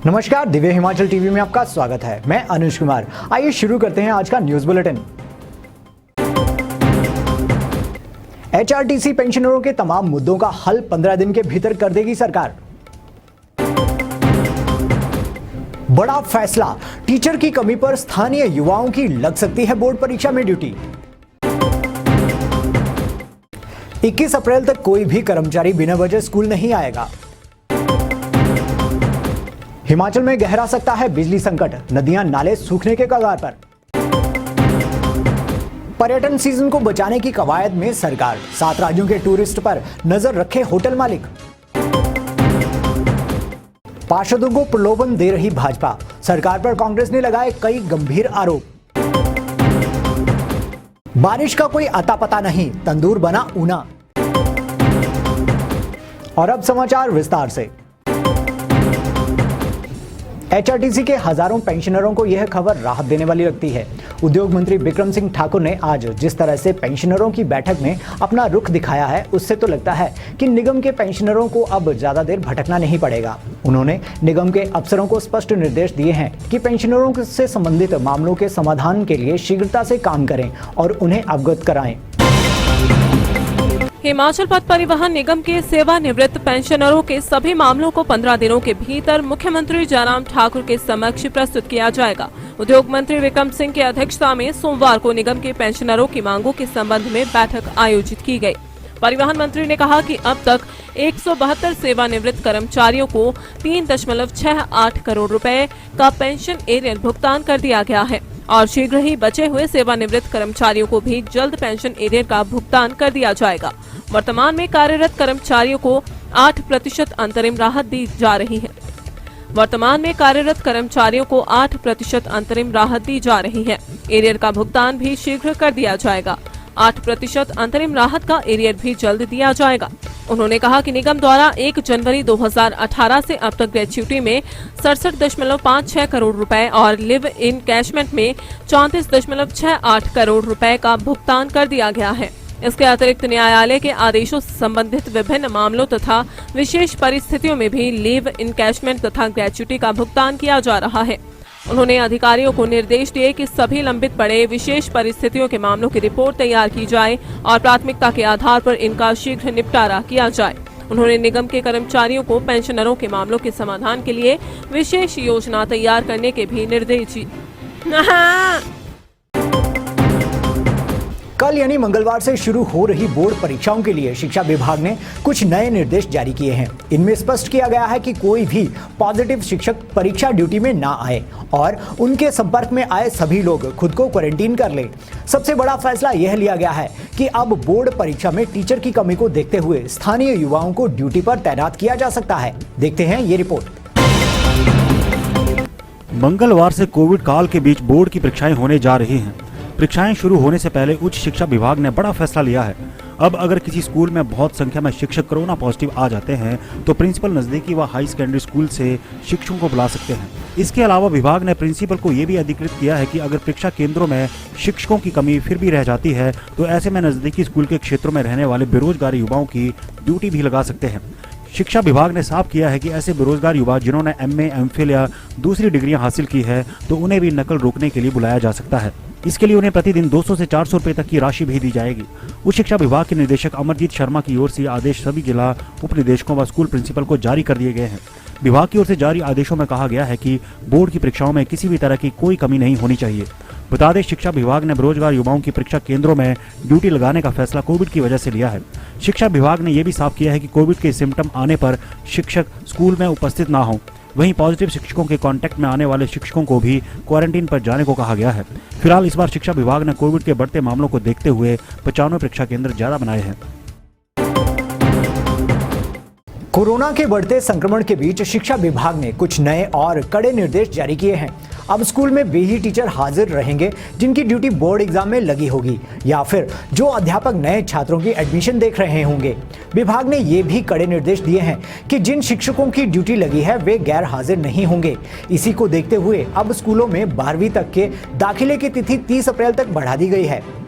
नमस्कार, दिव्य हिमाचल टीवी में आपका स्वागत है। मैं अनुज कुमार। आइए शुरू करते हैं आज का न्यूज बुलेटिन। एचआरटीसी पेंशनरों के तमाम मुद्दों का हल 15 दिन के भीतर कर देगी सरकार। बड़ा फैसला, टीचर की कमी पर स्थानीय युवाओं की लग सकती है बोर्ड परीक्षा में ड्यूटी। 21 अप्रैल तक कोई भी कर्मचारी बिना वजह स्कूल नहीं आएगा। हिमाचल में गहरा सकता है बिजली संकट, नदियां नाले सूखने के कगार पर। पर्यटन सीजन को बचाने की कवायद में सरकार, 7 राज्यों के टूरिस्ट पर नजर रखे होटल मालिक। पार्षदों को प्रलोभन दे रही भाजपा, सरकार पर कांग्रेस ने लगाए कई गंभीर आरोप। बारिश का कोई अता पता नहीं, तंदूर बना ऊना। और अब समाचार विस्तार से। एचआरटीसी के हजारों पेंशनरों को यह खबर राहत देने वाली लगती है। उद्योग मंत्री बिक्रम सिंह ठाकुर ने आज जिस तरह से पेंशनरों की बैठक में अपना रुख दिखाया है, उससे तो लगता है कि निगम के पेंशनरों को अब ज्यादा देर भटकना नहीं पड़ेगा। उन्होंने निगम के अफसरों को स्पष्ट निर्देश दिए हैं कि पेंशनरों से संबंधित मामलों के समाधान के लिए शीघ्रता से काम करें और उन्हें अवगत कराएं। हिमाचल पथ परिवहन निगम के सेवानिवृत्त पेंशनरों के सभी मामलों को 15 दिनों के भीतर मुख्यमंत्री जयराम ठाकुर के समक्ष प्रस्तुत किया जाएगा। उद्योग मंत्री बिक्रम सिंह की अध्यक्षता में सोमवार को निगम के पेंशनरों की मांगों के संबंध में बैठक आयोजित की गई। परिवहन मंत्री ने कहा कि अब तक 172 सेवानिवृत्त कर्मचारियों को 3.68 करोड़ रुपए का पेंशन एरियर भुगतान कर दिया गया है और शीघ्र ही बचे हुए सेवानिवृत्त कर्मचारियों को भी जल्द पेंशन एरियर का भुगतान कर दिया जाएगा। वर्तमान में कार्यरत कर्मचारियों को 8% अंतरिम राहत दी जा रही है। एरियर का भुगतान भी शीघ्र कर दिया जाएगा। 8% अंतरिम राहत का एरियर भी जल्द दिया जाएगा। उन्होंने कहा कि निगम द्वारा 1 जनवरी 2018 से अब तक ग्रेच्युटी में 67.56 करोड़ रुपए और लिव इन कैशमेंट में 34.68 करोड़ रुपए का भुगतान कर दिया गया है। इसके अतिरिक्त न्यायालय के आदेशों से संबंधित विभिन्न मामलों तथा विशेष परिस्थितियों में भी लीव इनकैशमेंट तथा ग्रेच्युटी का भुगतान किया जा रहा है। उन्होंने अधिकारियों को निर्देश दिए कि सभी लंबित पड़े विशेष परिस्थितियों के मामलों की रिपोर्ट तैयार की जाए और प्राथमिकता के आधार पर इनका शीघ्र निपटारा किया जाए। उन्होंने निगम के कर्मचारियों को पेंशनरों के मामलों के समाधान के लिए विशेष योजना तैयार करने के भी निर्देश दिए। कल यानी मंगलवार से शुरू हो रही बोर्ड परीक्षाओं के लिए शिक्षा विभाग ने कुछ नए निर्देश जारी किए हैं। इनमें स्पष्ट किया गया है कि कोई भी पॉजिटिव शिक्षक परीक्षा ड्यूटी में ना आए और उनके संपर्क में आए सभी लोग खुद को क्वारंटीन कर लें। सबसे बड़ा फैसला यह लिया गया है कि अब बोर्ड परीक्षा में टीचर की कमी को देखते हुए स्थानीय युवाओं को ड्यूटी पर तैनात किया जा सकता है। देखते हैं ये रिपोर्ट। मंगलवार से कोविड काल के बीच बोर्ड की परीक्षाएं होने जा रही हैं। परीक्षाएं शुरू होने से पहले उच्च शिक्षा विभाग ने बड़ा फैसला लिया है। अब अगर किसी स्कूल में बहुत संख्या में शिक्षक कोरोना पॉजिटिव आ जाते हैं तो प्रिंसिपल नजदीकी व हाई सेकेंडरी स्कूल से शिक्षकों को बुला सकते हैं। इसके अलावा विभाग ने प्रिंसिपल को ये भी अधिकृत किया है कि अगर परीक्षा केंद्रों में शिक्षकों की कमी फिर भी रह जाती है तो ऐसे में नजदीकी स्कूल के क्षेत्रों में रहने वाले बेरोजगार युवाओं की ड्यूटी भी लगा सकते हैं। शिक्षा विभाग ने साफ किया है कि ऐसे बेरोजगार युवा जिन्होंने MA, MPhil या दूसरी डिग्रियां हासिल की है तो उन्हें भी नकल रोकने के लिए बुलाया जा सकता है। इसके लिए उन्हें प्रतिदिन 200 से 400 रुपए तक की राशि भी दी जाएगी। उच्च शिक्षा विभाग के निदेशक अमरजीत शर्मा की ओर से आदेश सभी जिला उप निदेशकों व स्कूल प्रिंसिपल को जारी कर दिए गए हैं। विभाग की ओर से जारी आदेशों में कहा गया है कि बोर्ड की परीक्षाओं में किसी भी तरह की कोई कमी नहीं होनी चाहिए। बता दें, शिक्षा विभाग ने बेरोजगार युवाओं की परीक्षा केंद्रों में ड्यूटी लगाने का फैसला कोविड की वजह से लिया है। शिक्षा विभाग ने यह भी साफ किया है कि कोविड के सिम्टम आने पर शिक्षक स्कूल में उपस्थित ना हो। वहीं पॉजिटिव शिक्षकों के कांटेक्ट में आने वाले शिक्षकों को भी क्वारंटीन पर जाने को कहा गया है। फिलहाल इस बार शिक्षा विभाग ने कोविड के बढ़ते मामलों को देखते हुए 95 परीक्षा केंद्र ज्यादा बनाए हैं। कोरोना के बढ़ते संक्रमण के बीच शिक्षा विभाग ने कुछ नए और कड़े निर्देश जारी किए हैं। अब स्कूल में वे ही टीचर हाजिर रहेंगे जिनकी ड्यूटी बोर्ड एग्जाम में लगी होगी या फिर जो अध्यापक नए छात्रों की एडमिशन देख रहे होंगे। विभाग ने ये भी कड़े निर्देश दिए हैं कि जिन शिक्षकों की ड्यूटी लगी है वे गैर हाजिर नहीं होंगे। इसी को देखते हुए अब स्कूलों में 12वीं तक के दाखिले की तिथि 30 अप्रैल तक बढ़ा दी गई है।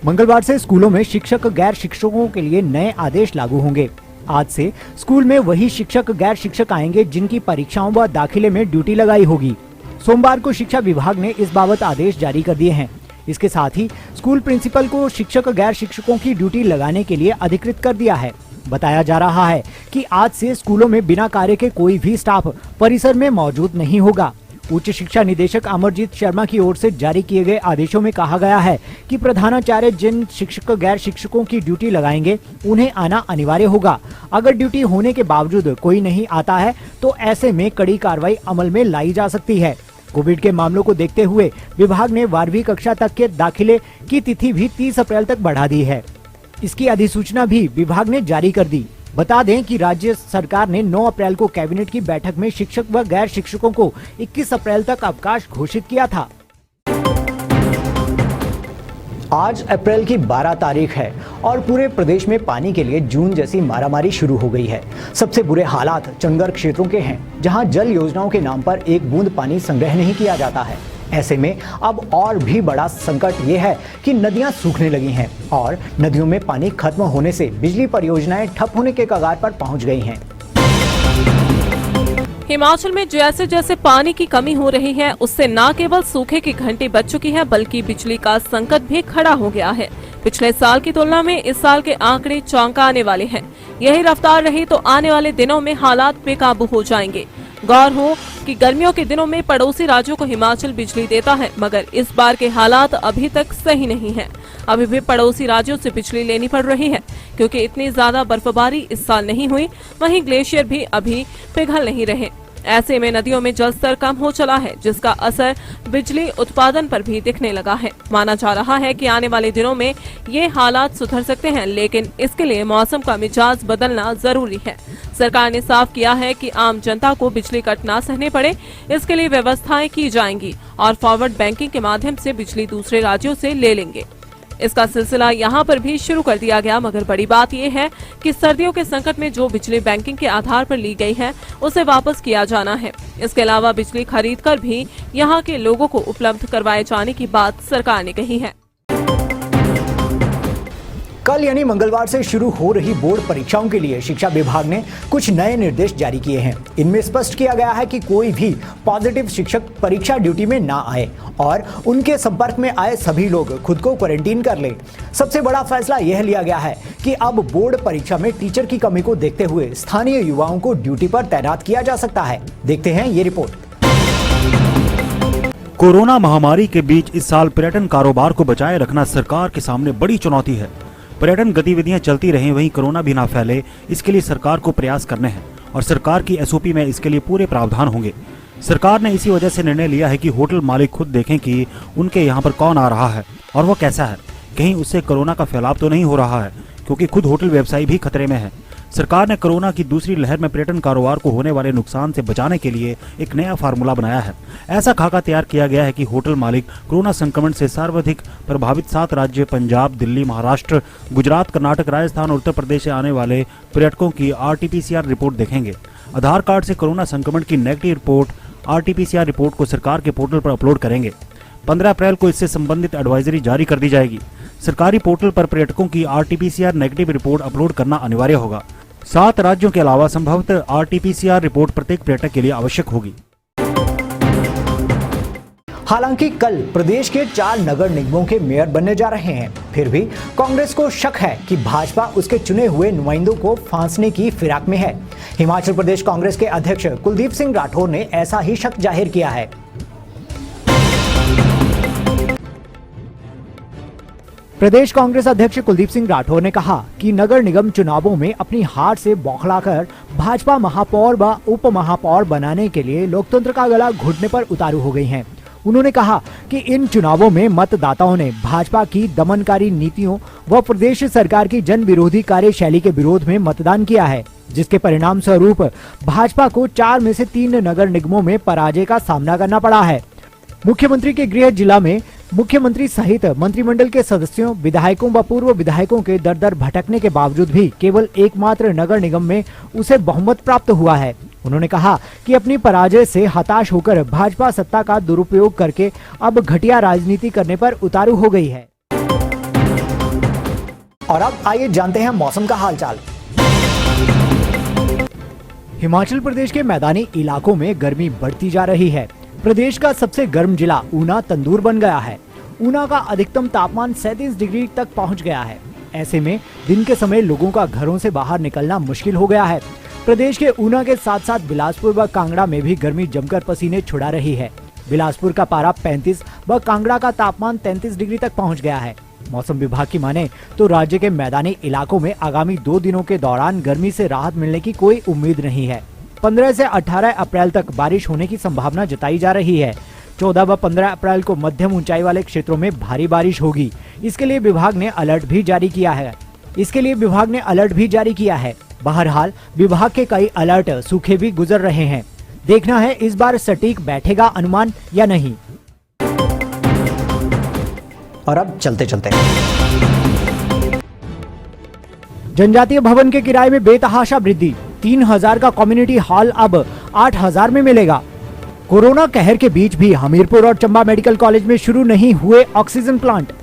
मंगलवार से स्कूलों में शिक्षक गैर शिक्षकों के लिए नए आदेश लागू होंगे। आज से स्कूल में वही शिक्षक गैर शिक्षक आएंगे जिनकी परीक्षाओं व दाखिले में ड्यूटी लगाई होगी। सोमवार को शिक्षा विभाग ने इस बाबत आदेश जारी कर दिए हैं। इसके साथ ही स्कूल प्रिंसिपल को शिक्षक गैर शिक्षकों की ड्यूटी लगाने के लिए अधिकृत कर दिया है। बताया जा रहा है कि आज से स्कूलों में बिना कार्य के कोई भी स्टाफ परिसर में मौजूद नहीं होगा। उच्च शिक्षा निदेशक अमरजीत शर्मा की ओर से जारी किए गए आदेशों में कहा गया है कि प्रधानाचार्य जिन शिक्षक गैर शिक्षकों की ड्यूटी लगाएंगे उन्हें आना अनिवार्य होगा। अगर ड्यूटी होने के बावजूद कोई नहीं आता है तो ऐसे में कड़ी कार्रवाई अमल में लाई जा सकती है। कोविड के मामलों को देखते हुए विभाग ने 12वीं कक्षा तक के दाखिले की तिथि भी 30 अप्रैल तक बढ़ा दी है। इसकी अधिसूचना भी विभाग ने जारी कर दी। बता दें कि राज्य सरकार ने 9 अप्रैल को कैबिनेट की बैठक में शिक्षक व गैर शिक्षकों को 21 अप्रैल तक अवकाश घोषित किया था। आज अप्रैल की 12 तारीख है और पूरे प्रदेश में पानी के लिए जून जैसी मारामारी शुरू हो गई है। सबसे बुरे हालात चंगर क्षेत्रों के हैं, जहां जल योजनाओं के नाम पर एक बूंद पानी संग्रह नहीं किया जाता है। ऐसे में अब और भी बड़ा संकट ये है कि नदियां सूखने लगी हैं और नदियों में पानी खत्म होने से बिजली परियोजनाएं ठप होने के कगार पर पहुंच गई हैं। हिमाचल में जैसे जैसे पानी की कमी हो रही है उससे न केवल सूखे की घंटी बज चुकी है बल्कि बिजली का संकट भी खड़ा हो गया है। पिछले साल की तुलना में इस साल के आंकड़े चौंकाने वाले हैं। यही रफ्तार रही तो आने वाले दिनों में हालात बेकाबू हो जाएंगे। गौर हो कि गर्मियों के दिनों में पड़ोसी राज्यों को हिमाचल बिजली देता है, मगर इस बार के हालात अभी तक सही नहीं है। अभी भी पड़ोसी राज्यों से बिजली लेनी पड़ रही है क्योंकि इतनी ज्यादा बर्फबारी इस साल नहीं हुई। वहीं ग्लेशियर भी अभी पिघल नहीं रहे। ऐसे में नदियों में जल स्तर कम हो चला है, जिसका असर बिजली उत्पादन पर भी दिखने लगा है। माना जा रहा है कि आने वाले दिनों में ये हालात सुधर सकते हैं, लेकिन इसके लिए मौसम का मिजाज बदलना जरूरी है। सरकार ने साफ किया है कि आम जनता को बिजली कट ना सहने पड़े, इसके लिए व्यवस्थाएं की जाएंगी और फॉरवर्ड बैंकिंग के माध्यम से बिजली दूसरे राज्यों से ले लेंगे। इसका सिलसिला यहाँ पर भी शुरू कर दिया गया, मगर बड़ी बात यह है कि सर्दियों के संकट में जो बिजली बैंकिंग के आधार पर ली गई है उसे वापस किया जाना है। इसके अलावा बिजली खरीद कर भी यहाँ के लोगों को उपलब्ध करवाए जाने की बात सरकार ने कही है। कल यानी मंगलवार से शुरू हो रही बोर्ड परीक्षाओं के लिए शिक्षा विभाग ने कुछ नए निर्देश जारी किए हैं। इनमें स्पष्ट किया गया है कि कोई भी पॉजिटिव शिक्षक परीक्षा ड्यूटी में ना आए और उनके संपर्क में आए सभी लोग खुद को क्वारंटीन कर लें। सबसे बड़ा फैसला यह लिया गया है कि अब बोर्ड परीक्षा में टीचर की कमी को देखते हुए स्थानीय युवाओं को ड्यूटी पर तैनात किया जा सकता है। देखते हैं ये रिपोर्ट। कोरोना महामारी के बीच इस साल पर्यटन कारोबार को बचाए रखना सरकार के सामने बड़ी चुनौती है। पर्यटन गतिविधियां चलती रहें, वहीं कोरोना भी ना फैले, इसके लिए सरकार को प्रयास करने हैं और सरकार की एसओपी में इसके लिए पूरे प्रावधान होंगे। सरकार ने इसी वजह से निर्णय लिया है कि होटल मालिक खुद देखें कि उनके यहाँ पर कौन आ रहा है और वो कैसा है, कहीं उससे कोरोना का फैलाव तो नहीं हो रहा है, क्योंकि खुद होटल व्यवसायी भी खतरे में है। सरकार ने कोरोना की दूसरी लहर में पर्यटन कारोबार को होने वाले नुकसान से बचाने के लिए एक नया फार्मूला बनाया है। ऐसा खाका तैयार किया गया है कि होटल मालिक कोरोना संक्रमण से सर्वाधिक प्रभावित 7 राज्य पंजाब, दिल्ली, महाराष्ट्र, गुजरात, कर्नाटक, राजस्थान और उत्तर प्रदेश से आने वाले पर्यटकों की RT-PCR रिपोर्ट देखेंगे। आधार कार्ड से कोरोना संक्रमण की नेगेटिव रिपोर्ट RT-PCR रिपोर्ट को सरकार के पोर्टल पर अपलोड करेंगे। 15 अप्रैल को इससे संबंधित एडवाइजरी जारी कर दी जाएगी। सरकारी पोर्टल पर पर्यटकों की RT-PCR नेगेटिव रिपोर्ट अपलोड करना अनिवार्य होगा। 7 राज्यों के अलावा संभवतः RT-PCR रिपोर्ट प्रत्येक पर्यटक के लिए आवश्यक होगी। हालांकि कल प्रदेश के 4 नगर निगमों के मेयर बनने जा रहे हैं, फिर भी कांग्रेस को शक है कि भाजपा उसके चुने हुए नुमाइंदों को फांसने की फिराक में है। हिमाचल प्रदेश कांग्रेस के अध्यक्ष कुलदीप सिंह राठौर ने ऐसा ही शक जाहिर किया है। प्रदेश कांग्रेस अध्यक्ष कुलदीप सिंह राठौर ने कहा कि नगर निगम चुनावों में अपनी हार से बौखलाकर भाजपा महापौर व उप महापौर बनाने के लिए लोकतंत्र का गला घुटने पर उतारू हो गई हैं। उन्होंने कहा कि इन चुनावों में मतदाताओं ने भाजपा की दमनकारी नीतियों व प्रदेश सरकार की जन विरोधी कार्यशैली के विरोध में मतदान किया है, जिसके परिणाम स्वरूप भाजपा को 4 में से 3 नगर निगमों में पराजय का सामना करना पड़ा है। मुख्यमंत्री के गृह जिला में मुख्यमंत्री सहित मंत्रिमंडल के सदस्यों, विधायकों व पूर्व विधायकों के दर दर भटकने के बावजूद भी केवल एकमात्र नगर निगम में उसे बहुमत प्राप्त हुआ है। उन्होंने कहा कि अपनी पराजय से हताश होकर भाजपा सत्ता का दुरुपयोग करके अब घटिया राजनीति करने पर उतारू हो गई है। और अब आइए जानते हैं मौसम का हालचाल। हिमाचल प्रदेश के मैदानी इलाकों में गर्मी बढ़ती जा रही है। प्रदेश का सबसे गर्म जिला ऊना तंदूर बन गया है। ऊना का अधिकतम तापमान 37 डिग्री तक पहुंच गया है। ऐसे में दिन के समय लोगों का घरों से बाहर निकलना मुश्किल हो गया है। प्रदेश के ऊना के साथ साथ बिलासपुर व कांगड़ा में भी गर्मी जमकर पसीने छुड़ा रही है। बिलासपुर का पारा 35 व कांगड़ा का तापमान 33 डिग्री तक पहुंच गया है। मौसम विभाग की माने तो राज्य के मैदानी इलाकों में आगामी 2 दिनों के दौरान गर्मी से राहत मिलने की कोई उम्मीद नहीं है। 15 से 18 अप्रैल तक बारिश होने की संभावना जताई जा रही है। 14 व 15 अप्रैल को मध्यम ऊंचाई वाले क्षेत्रों में भारी बारिश होगी। इसके लिए विभाग ने अलर्ट भी जारी किया है। बहरहाल विभाग के कई अलर्ट सूखे भी गुजर रहे हैं। देखना है इस बार सटीक बैठेगा अनुमान या नहीं। और अब चलते जनजातीय भवन के किराए में बेतहाशा वृद्धि। 3000 का कम्युनिटी हॉल अब 8000 में मिलेगा। कोरोना कहर के बीच भी हमीरपुर और चंबा मेडिकल कॉलेज में शुरू नहीं हुए ऑक्सीजन प्लांट।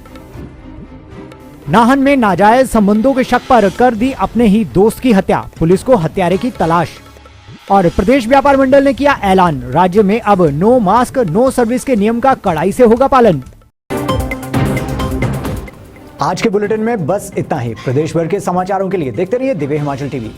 नाहन में नाजायज संबंधों के शक पर कर दी अपने ही दोस्त की हत्या, पुलिस को हत्यारे की तलाश। और प्रदेश व्यापार मंडल ने किया ऐलान, राज्य में अब नो मास्क नो सर्विस के नियम का कड़ाई से होगा पालन। आज के बुलेटिन में बस इतना ही। प्रदेश भर के समाचारों के लिए देखते रहिए दिव्य हिमाचल टीवी।